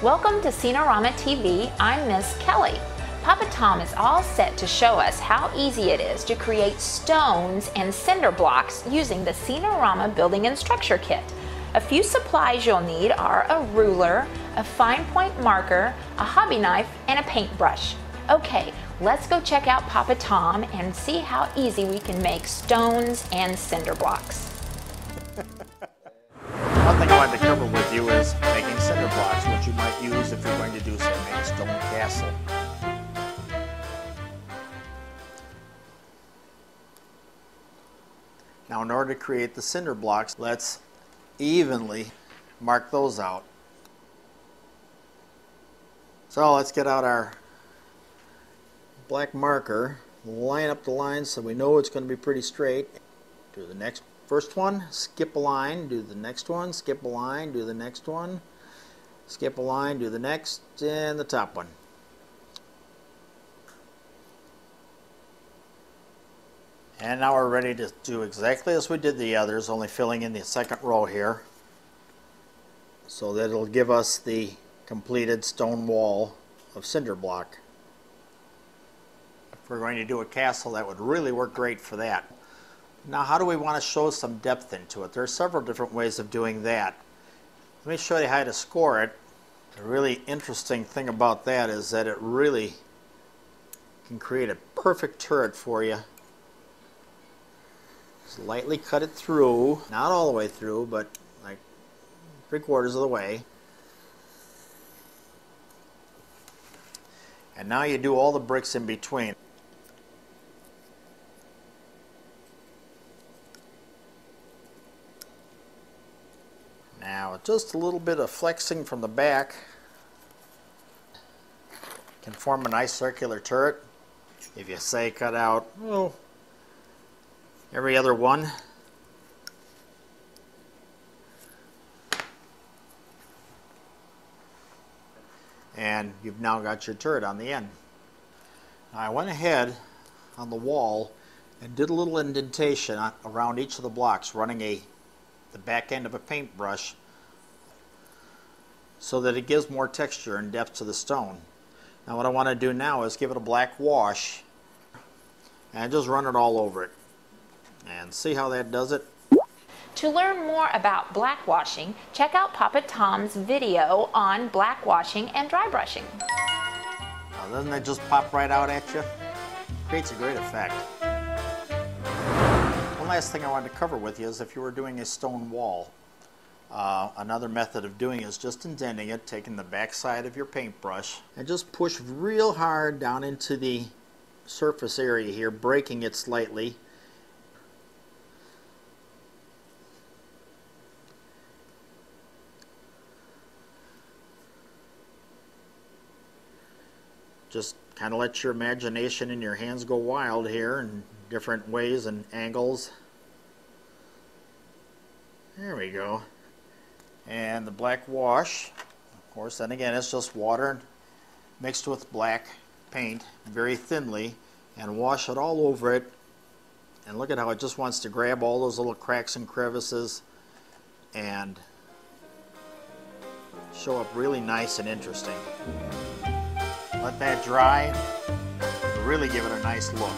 Welcome to Scene-A-Rama TV. I'm Miss Kelly. Papa Tom is all set to show us how easy it is to create stones and cinder blocks using the Scene-A-Rama Building and Structure Kit. A few supplies you'll need are a ruler, a fine point marker, a hobby knife, and a paintbrush. Okay, let's go check out Papa Tom and see how easy we can make stones and cinder blocks. One thing I wanted to cover with you is making cinder blocks, which you might use if you're going to do, say, make a stone castle. Now, in order to create the cinder blocks, let's evenly mark those out. So let's get out our black marker, line up the lines so we know it's going to be pretty straight. Do the next first one, skip a line, do the next one, skip a line, do the next one, skip a line, do the next, and the top one. And now we're ready to do exactly as we did the others, only filling in the second row here, so that it'll give us the completed stone wall of cinder block. If we're going to do a castle, that would really work great for that. Now, how do we want to show some depth into it? There are several different ways of doing that. Let me show you how to score it. The really interesting thing about that is that it really can create a perfect turret for you. Just lightly cut it through, not all the way through, but like 3/4 of the way. And now you do all the bricks in between. Now, just a little bit of flexing from the back can form a nice circular turret. If you say cut out, well, every other one. And you've now got your turret on the end. Now, I went ahead on the wall and did a little indentation around each of the blocks, running the back end of a paintbrush so that it gives more texture and depth to the stone. Now what I want to do now is give it a black wash and just run it all over it and see how that does it. To learn more about black washing, check out Papa Tom's video on black washing and dry brushing. Now, doesn't that just pop right out at you? Creates a great effect. One last thing I wanted to cover with you is if you were doing a stone wall. Another method of doing it is just indenting it, taking the back side of your paintbrush and just push real hard down into the surface area here, breaking it slightly. Just kind of let your imagination and your hands go wild here in different ways and angles. There we go. And the black wash, of course, then again, it's just water mixed with black paint very thinly, and wash it all over it. And look at how it just wants to grab all those little cracks and crevices and show up really nice and interesting. Let that dry, really give it a nice look.